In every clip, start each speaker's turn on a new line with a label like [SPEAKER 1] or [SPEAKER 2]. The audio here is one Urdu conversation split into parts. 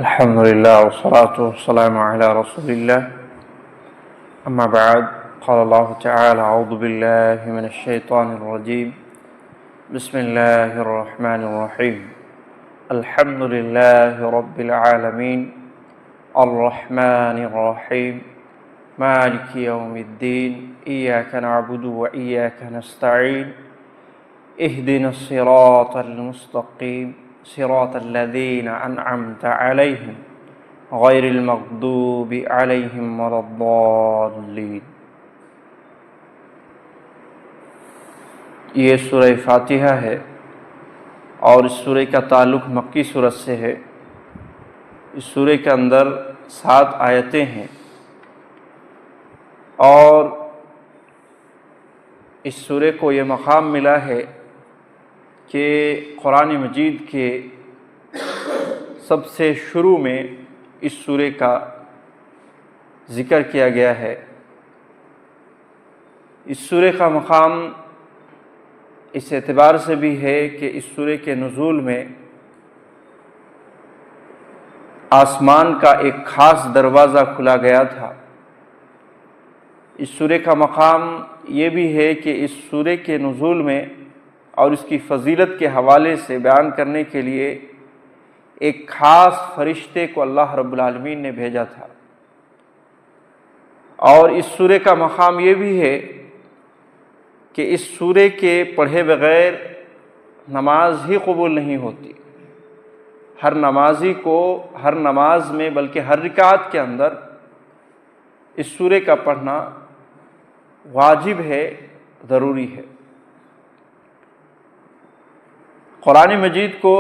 [SPEAKER 1] الحمد لله والصلاة والسلام على رسول الله. أما بعد، قال الله تعالى: أعوذ بالله من الشيطان الرجيم. بسم الله الرحمن الرحيم. الحمد لله رب العالمين الرحمن الرحيم مالك يوم الدين إياك نعبد وإياك نستعين اهدنا الصراط المستقيم صراط الذين أنعمت عليهم غير المغضوب عليهم ولا الضالين. یہ سورہ فاتحہ ہے اور اس سورہ کا تعلق مکی سورت سے ہے. اس سورہ کے اندر 7 آیتیں ہیں اور اس سورہ کو یہ مقام ملا ہے کہ قرآن مجید کے سب سے شروع میں اس سورہ کا ذکر کیا گیا ہے. اس سورہ کا مقام اس اعتبار سے بھی ہے کہ اس سورہ کے نزول میں آسمان کا ایک خاص دروازہ کھلا گیا تھا. اس سورہ کا مقام یہ بھی ہے کہ اس سورہ کے نزول میں اور اس کی فضیلت کے حوالے سے بیان کرنے کے لیے ایک خاص فرشتے کو اللہ رب العالمین نے بھیجا تھا. اور اس سورہ کا مقام یہ بھی ہے کہ اس سورہ کے پڑھے بغیر نماز ہی قبول نہیں ہوتی. ہر نمازی کو ہر نماز میں بلکہ ہر رکعت کے اندر اس سورہ کا پڑھنا واجب ہے، ضروری ہے. قرآن مجید کو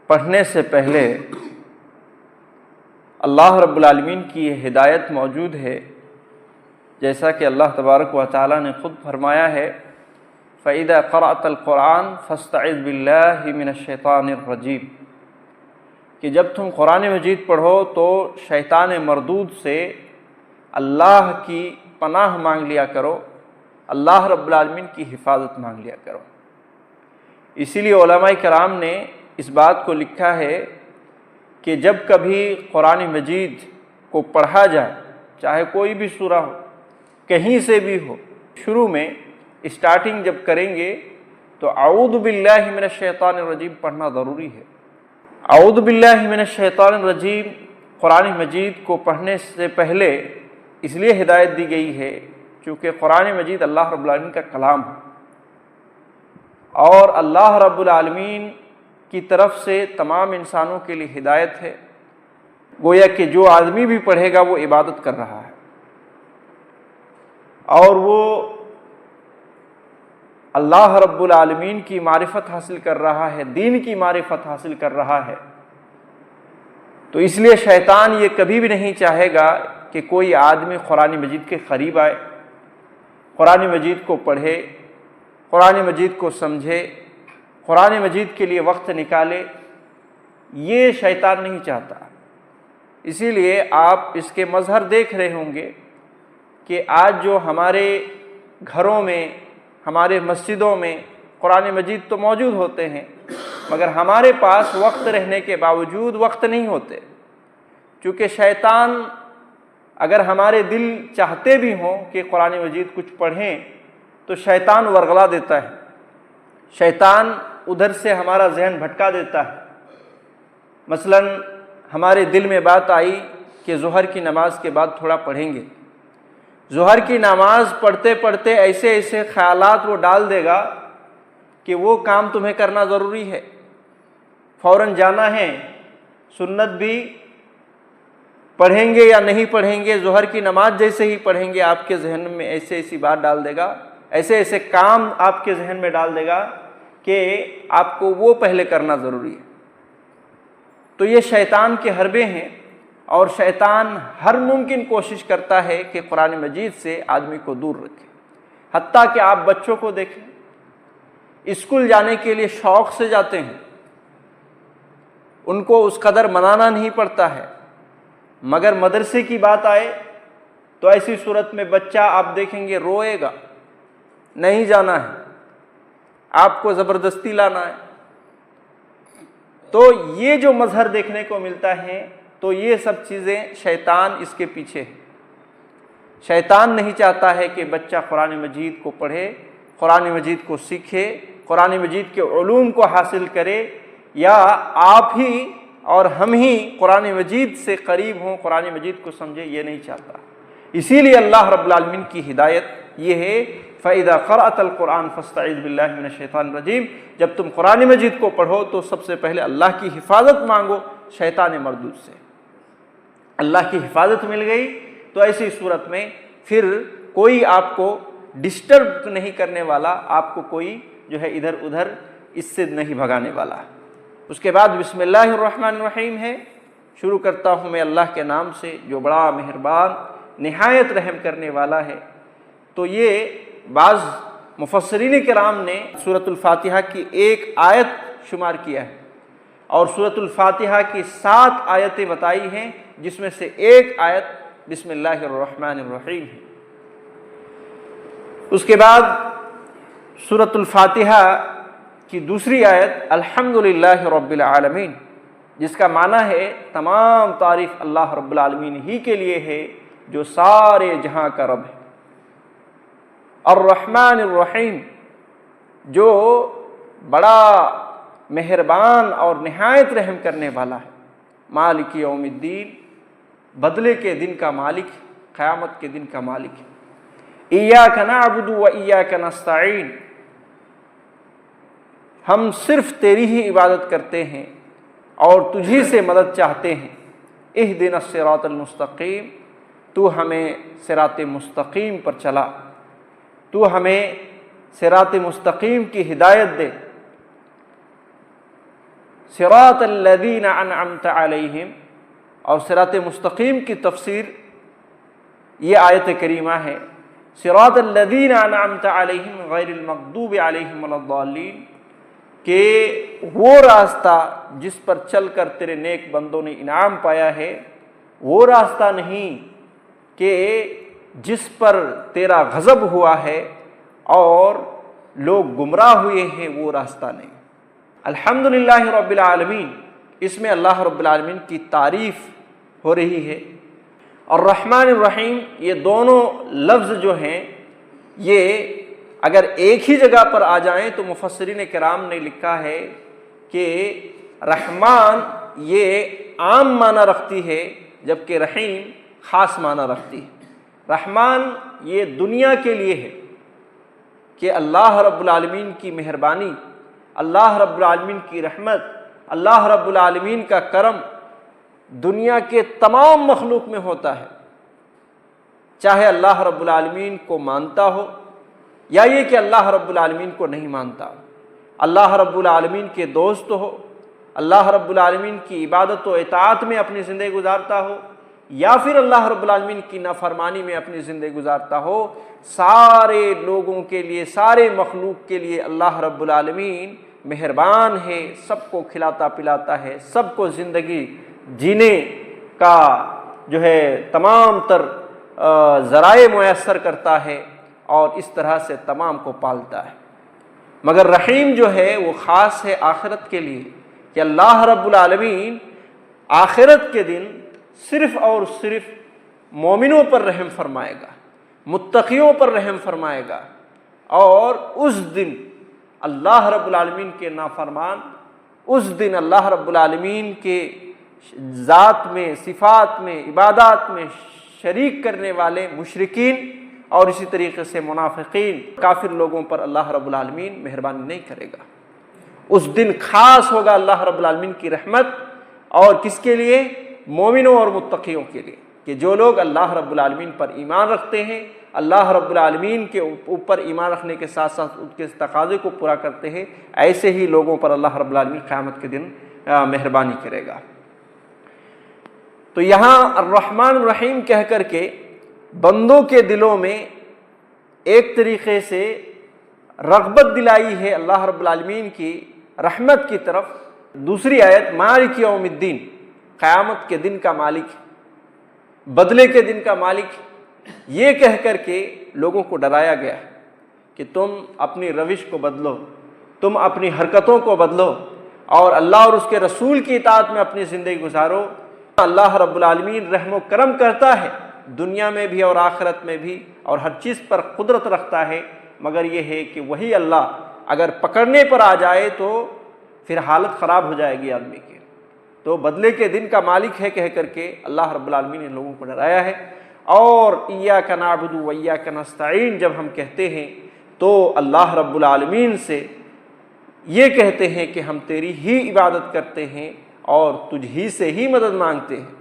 [SPEAKER 1] پڑھنے سے پہلے اللہ رب العالمین کی یہ ہدایت موجود ہے، جیسا کہ اللہ تبارک و تعالی نے خود فرمایا ہے: فَإِذَا قَرَأْتَ الْقُرْآنَ فَاسْتَعِذْ بِاللَّهِ مِنَ الشَّيْطَانِ الرَّجِيمِ، کہ جب تم قرآن مجید پڑھو تو شیطان مردود سے اللہ کی پناہ مانگ لیا کرو، اللہ رب العالمین کی حفاظت مانگ لیا کرو. اسی لیے علماء کرام نے اس بات کو لکھا ہے کہ جب کبھی قرآن مجید کو پڑھا جائے، چاہے کوئی بھی سورہ ہو، کہیں سے بھی ہو، شروع میں اسٹارٹنگ جب کریں گے تو اعوذ باللہ من الشیطان الرجیم پڑھنا ضروری ہے. اعوذ باللہ من الشیطان الرجیم قرآن مجید کو پڑھنے سے پہلے اس لیے ہدایت دی گئی ہے چونکہ قرآن مجید اللہ رب العالمین کا کلام ہے اور اللہ رب العالمین کی طرف سے تمام انسانوں کے لیے ہدایت ہے. گویا کہ جو آدمی بھی پڑھے گا وہ عبادت کر رہا ہے اور وہ اللہ رب العالمین کی معرفت حاصل کر رہا ہے، دین کی معرفت حاصل کر رہا ہے. تو اس لیے شیطان یہ کبھی بھی نہیں چاہے گا کہ کوئی آدمی قرآن مجید کے قریب آئے، قرآن مجید کو پڑھے، قرآن مجید کو سمجھے، قرآن مجید کے لیے وقت نکالے. یہ شیطان نہیں چاہتا. اسی لیے آپ اس کے مظہر دیکھ رہے ہوں گے کہ آج جو ہمارے گھروں میں، ہمارے مسجدوں میں قرآن مجید تو موجود ہوتے ہیں مگر ہمارے پاس وقت رہنے کے باوجود وقت نہیں ہوتے، چونکہ شیطان اگر ہمارے دل چاہتے بھی ہوں کہ قرآن مجید کچھ پڑھیں تو شیطان ورغلا دیتا ہے، شیطان ادھر سے ہمارا ذہن بھٹکا دیتا ہے. مثلا ہمارے دل میں بات آئی کہ ظہر کی نماز کے بعد تھوڑا پڑھیں گے. ظہر کی نماز پڑھتے پڑھتے ایسے ایسے خیالات وہ ڈال دے گا کہ وہ کام تمہیں کرنا ضروری ہے، فوراً جانا ہے. سنت بھی پڑھیں گے یا نہیں پڑھیں گے، ظہر کی نماز جیسے ہی پڑھیں گے آپ کے ذہن میں ایسے ایسی بات ڈال دے گا، ایسے ایسے کام آپ کے ذہن میں ڈال دے گا کہ آپ کو وہ پہلے کرنا ضروری ہے. تو یہ شیطان کے حربے ہیں اور شیطان ہر ممکن کوشش کرتا ہے کہ قرآن مجید سے آدمی کو دور رکھے. حتیٰ کہ آپ بچوں کو دیکھیں، اسکول جانے کے لیے شوق سے جاتے ہیں، ان کو اس قدر منانا نہیں پڑتا ہے، مگر مدرسے کی بات آئے تو ایسی صورت میں بچہ آپ دیکھیں گے روئے گا، نہیں جانا ہے، آپ کو زبردستی لانا ہے. تو یہ جو مظہر دیکھنے کو ملتا ہے تو یہ سب چیزیں شیطان اس کے پیچھے ہے۔ شیطان نہیں چاہتا ہے کہ بچہ قرآن مجید کو پڑھے، قرآن مجید کو سیکھے، قرآن مجید کے علوم کو حاصل کرے، یا آپ ہی اور ہم ہی قرآن مجید سے قریب ہوں، قرآن مجید کو سمجھے، یہ نہیں چاہتا۔ اسی لیے اللہ رب العالمین کی ہدایت یہ ہے فَإِذَا قَرَأْتَ الْقُرْآنَ فَاسْتَعِذْ بِاللَّهِ مِنَ الشَّيْطَانِ الرَّجِيمِ، جب تم قرآن مجید کو پڑھو تو سب سے پہلے اللہ کی حفاظت مانگو شیطان مردود سے۔ اللہ کی حفاظت مل گئی تو ایسی صورت میں پھر کوئی آپ کو ڈسٹرب نہیں کرنے والا، آپ کو کوئی جو ہے ادھر ادھر اس سے نہیں بھگانے والا۔ اس کے بعد بسم اللہ الرحمن الرحیم ہے، شروع کرتا ہوں میں اللہ کے نام سے جو بڑا مہربان نہایت رحم کرنے والا ہے۔ تو یہ بعض مفسرین کرام نے سورۃ الفاتحہ کی ایک آیت شمار کیا ہے، اور سورۃ الفاتحہ کی 7 آیتیں بتائی ہیں، جس میں سے ایک آیت بسم اللہ الرحمن الرحیم ہے۔ اس کے بعد سورۃ الفاتحہ کی دوسری آیت الحمدللہ رب العالمین، جس کا معنی ہے تمام تعریف اللہ رب العالمین ہی کے لیے ہے جو سارے جہاں کا رب ہے۔ الرحمن الرحیم، جو بڑا مہربان اور نہایت رحم کرنے والا ہے۔ مالک یوم الدین، بدلے کے دن کا مالک، قیامت کے دن کا مالک ہے۔ ایاک نعبد و ایاک نستعین، ہم صرف تیری ہی عبادت کرتے ہیں اور تجھی سے مدد چاہتے ہیں۔ اہدنا الصراط المستقیم، تو ہمیں صراط مستقیم پر چلا، تو ہمیں صراط مستقیم کی ہدایت دے۔ صراط الذین انعمت علیہم، اور صراط مستقیم کی تفسیر یہ آیت کریمہ ہے، صراط الذین انعمت علیہم غیر المغضوب علیہم ولا الضالین، کہ وہ راستہ جس پر چل کر تیرے نیک بندوں نے انعام پایا ہے، وہ راستہ نہیں کہ جس پر تیرا غضب ہوا ہے اور لوگ گمراہ ہوئے ہیں، وہ راستہ نہیں۔ الحمدللہ رب العالمین، اس میں اللہ رب العالمین کی تعریف ہو رہی ہے۔ الرحمن الرحیم، یہ دونوں لفظ جو ہیں یہ اگر ایک ہی جگہ پر آ جائیں تو مفسرین کرام نے لکھا ہے کہ رحمان یہ عام معنی رکھتی ہے، جبکہ رحیم خاص معنی رکھتی ہے۔ رحمان یہ دنیا کے لیے ہے کہ اللہ رب العالمین کی مہربانی، اللہ رب العالمین کی رحمت، اللہ رب العالمین کا کرم دنیا کے تمام مخلوق میں ہوتا ہے، چاہے اللہ رب العالمین کو مانتا ہو یا یہ کہ اللہ رب العالمین کو نہیں مانتا، اللہ رب العالمین کے دوست ہو، اللہ رب العالمین کی عبادت و اطاعت میں اپنی زندگی گزارتا ہو، یا پھر اللہ رب العالمین کی نافرمانی میں اپنی زندگی گزارتا ہو، سارے لوگوں کے لیے، سارے مخلوق کے لیے اللہ رب العالمین مہربان ہے، سب کو کھلاتا پلاتا ہے، سب کو زندگی جینے کا جو ہے تمام تر ذرائع میسر کرتا ہے، اور اس طرح سے تمام کو پالتا ہے۔ مگر رحیم جو ہے وہ خاص ہے آخرت کے لیے، کہ اللہ رب العالمین آخرت کے دن صرف اور صرف مومنوں پر رحم فرمائے گا، متقیوں پر رحم فرمائے گا، اور اس دن اللہ رب العالمین کے نافرمان، اس دن اللہ رب العالمین کے ذات میں، صفات میں، عبادات میں شریک کرنے والے مشرکین اور اسی طریقے سے منافقین، کافر لوگوں پر اللہ رب العالمین مہربانی نہیں کرے گا۔ اس دن خاص ہوگا اللہ رب العالمین کی رحمت، اور کس کے لیے؟ مومنوں اور متقیوں کے لیے، کہ جو لوگ اللہ رب العالمین پر ایمان رکھتے ہیں، اللہ رب العالمین کے اوپر ایمان رکھنے کے ساتھ ساتھ ان کے تقاضے کو پورا کرتے ہیں، ایسے ہی لوگوں پر اللہ رب العالمین قیامت کے دن مہربانی کرے گا۔ تو یہاں الرحمن الرحیم کہہ کر کے بندوں کے دلوں میں ایک طریقے سے رغبت دلائی ہے اللہ رب العالمین کی رحمت کی طرف۔ دوسری آیت مالک یوم الدین، قیامت کے دن کا مالک، بدلے کے دن کا مالک، یہ کہہ کر کے لوگوں کو ڈرایا گیا کہ تم اپنی روش کو بدلو، تم اپنی حرکتوں کو بدلو، اور اللہ اور اس کے رسول کی اطاعت میں اپنی زندگی گزارو۔ اللہ رب العالمین رحم و کرم کرتا ہے دنیا میں بھی اور آخرت میں بھی، اور ہر چیز پر قدرت رکھتا ہے، مگر یہ ہے کہ وہی اللہ اگر پکڑنے پر آ جائے تو پھر حالت خراب ہو جائے گی آدمی کی۔ تو بدلے کے دن کا مالک ہے کہہ کر کے اللہ رب العالمین نے لوگوں کو ڈرایا ہے۔ اور ایاک نعبد و ایاک نستعین جب ہم کہتے ہیں تو اللہ رب العالمین سے یہ کہتے ہیں کہ ہم تیری ہی عبادت کرتے ہیں اور تجھ ہی سے ہی مدد مانگتے ہیں،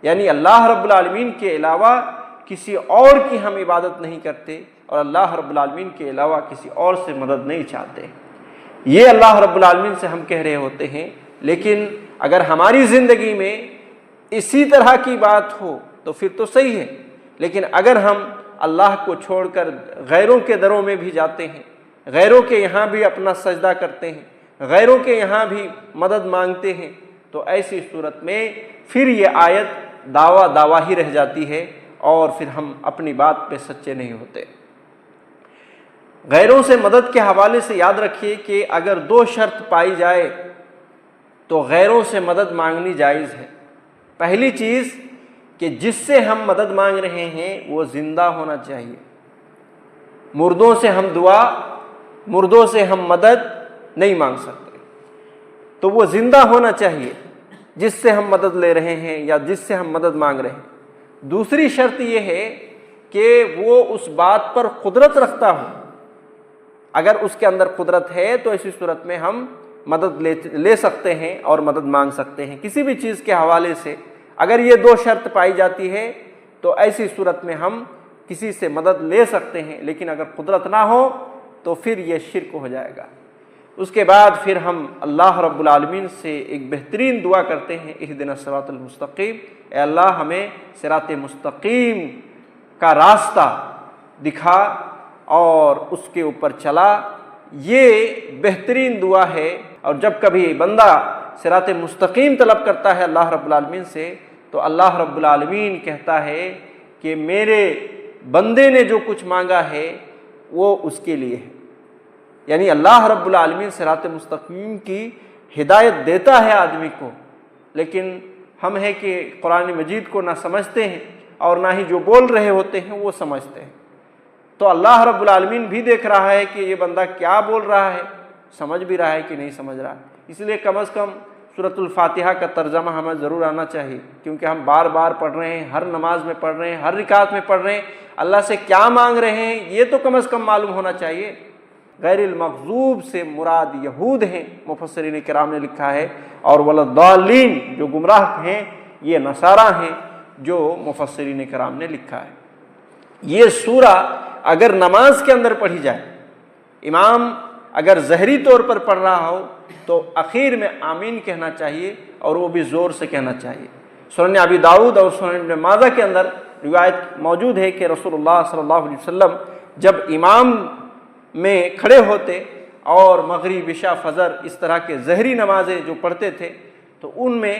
[SPEAKER 1] یعنی اللہ رب العالمین کے علاوہ کسی اور کی ہم عبادت نہیں کرتے اور اللہ رب العالمین کے علاوہ کسی اور سے مدد نہیں چاہتے۔ یہ اللہ رب العالمین سے ہم کہہ رہے ہوتے ہیں، لیکن اگر ہماری زندگی میں اسی طرح کی بات ہو تو پھر تو صحیح ہے، لیکن اگر ہم اللہ کو چھوڑ کر غیروں کے دروں میں بھی جاتے ہیں، غیروں کے یہاں بھی اپنا سجدہ کرتے ہیں، غیروں کے یہاں بھی مدد مانگتے ہیں، تو ایسی صورت میں پھر یہ آیت دعویٰ ہی رہ جاتی ہے اور پھر ہم اپنی بات پہ سچے نہیں ہوتے۔ غیروں سے مدد کے حوالے سے یاد رکھیے کہ اگر دو شرط پائی جائے تو غیروں سے مدد مانگنی جائز ہے۔ پہلی چیز کہ جس سے ہم مدد مانگ رہے ہیں وہ زندہ ہونا چاہیے۔ مردوں سے ہم دعا، مردوں سے ہم مدد نہیں مانگ سکتے، تو وہ زندہ ہونا چاہیے جس سے ہم مدد لے رہے ہیں یا جس سے ہم مدد مانگ رہے ہیں۔ دوسری شرط یہ ہے کہ وہ اس بات پر قدرت رکھتا ہو۔ اگر اس کے اندر قدرت ہے تو ایسی صورت میں ہم مدد لے سکتے ہیں اور مدد مانگ سکتے ہیں کسی بھی چیز کے حوالے سے۔ اگر یہ دو شرط پائی جاتی ہے تو ایسی صورت میں ہم کسی سے مدد لے سکتے ہیں، لیکن اگر قدرت نہ ہو تو پھر یہ شرک ہو جائے گا۔ اس کے بعد پھر ہم اللہ رب العالمین سے ایک بہترین دعا کرتے ہیں، اہدنا الصراط المستقیم، اے اللہ ہمیں صراط مستقیم کا راستہ دکھا اور اس کے اوپر چلا۔ یہ بہترین دعا ہے، اور جب کبھی بندہ صراط مستقیم طلب کرتا ہے اللہ رب العالمین سے تو اللہ رب العالمین کہتا ہے کہ میرے بندے نے جو کچھ مانگا ہے وہ اس کے لیے ہے، یعنی اللہ رب العالمین صراط مستقیم کی ہدایت دیتا ہے آدمی کو، لیکن ہم ہے کہ قرآن مجید کو نہ سمجھتے ہیں اور نہ ہی جو بول رہے ہوتے ہیں وہ سمجھتے ہیں۔ تو اللہ رب العالمین بھی دیکھ رہا ہے کہ یہ بندہ کیا بول رہا ہے، سمجھ بھی رہا ہے کہ نہیں سمجھ رہا، اس لیے کم از کم سورۃ الفاتحہ کا ترجمہ ہمیں ضرور آنا چاہیے، کیونکہ ہم بار بار پڑھ رہے ہیں، ہر نماز میں پڑھ رہے ہیں، ہر رکعت میں پڑھ رہے ہیں، اللہ سے کیا مانگ رہے ہیں یہ تو کم از کم معلوم ہونا چاہیے۔ غیر المغضوب سے مراد یہود ہیں، مفسرین کرام نے لکھا ہے، اور والضالین جو گمراہ ہیں یہ نصارہ ہیں، جو مفسرین کرام نے لکھا ہے۔ یہ سورہ اگر نماز کے اندر پڑھی جائے، امام اگر ظاہری طور پر پڑھ رہا ہو تو اخیر میں آمین کہنا چاہیے، اور وہ بھی زور سے کہنا چاہیے۔ سنن ابی داؤد اور سنن ابن ماجہ کے اندر روایت موجود ہے کہ رسول اللہ صلی اللہ علیہ وسلم جب امام میں کھڑے ہوتے اور مغرب عشاء فجر اس طرح کے ظہری نمازیں جو پڑھتے تھے تو ان میں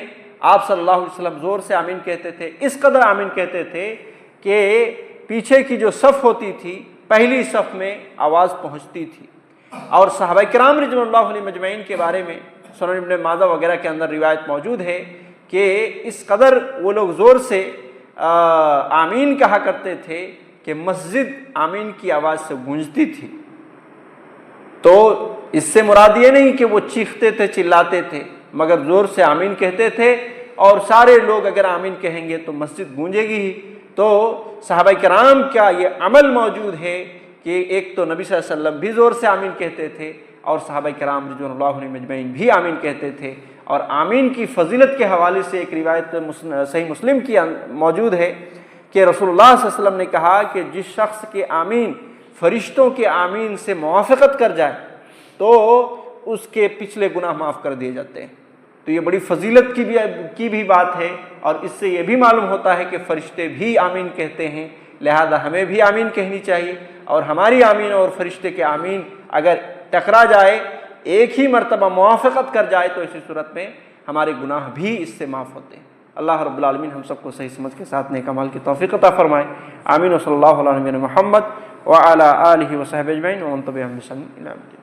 [SPEAKER 1] آپ صلی اللہ علیہ وسلم زور سے آمین کہتے تھے، اس قدر آمین کہتے تھے کہ پیچھے کی جو صف ہوتی تھی پہلی صف میں آواز پہنچتی تھی۔ اور صحابہ کرام رضوان اللہ علیہم اجمعین کے بارے میں سنن ابن ماجہ وغیرہ کے اندر روایت موجود ہے کہ اس قدر وہ لوگ زور سے آمین کہا کرتے تھے کہ مسجد آمین کی آواز سے گونجتی تھی۔ تو اس سے مراد یہ نہیں کہ وہ چیختے تھے، چلاتے تھے، مگر زور سے آمین کہتے تھے، اور سارے لوگ اگر آمین کہیں گے تو مسجد گونجے گی ہی۔ تو صحابہ کرام کا یہ عمل موجود ہے کہ ایک تو نبی صلی اللہ علیہ وسلم بھی زور سے آمین کہتے تھے اور صحابہ کرام رضوان اللہ علیہم اجمعین بھی آمین کہتے تھے۔ اور آمین کی فضیلت کے حوالے سے ایک روایت صحیح مسلم کی موجود ہے کہ رسول اللہ صلی اللہ علیہ وسلم نے کہا کہ جس شخص کے آمین فرشتوں کے آمین سے موافقت کر جائے تو اس کے پچھلے گناہ معاف کر دیے جاتے ہیں۔ تو یہ بڑی فضیلت کی بھی بات ہے، اور اس سے یہ بھی معلوم ہوتا ہے کہ فرشتے بھی آمین کہتے ہیں، لہذا ہمیں بھی آمین کہنی چاہیے، اور ہماری آمین اور فرشتے کے آمین اگر ٹکرا جائے، ایک ہی مرتبہ موافقت کر جائے، تو اسی صورت میں ہمارے گناہ بھی اس سے معاف ہوتے ہیں۔ اللہ رب العالمین ہم سب کو صحیح سمجھ کے ساتھ نیک اعمال کی توفیق عطا فرمائے۔ آمین، و صلی اللہ علیہ محمد وعلی آلہ وصحبہ اجمعین ومن تبعہم بإحسان الی یوم الدین۔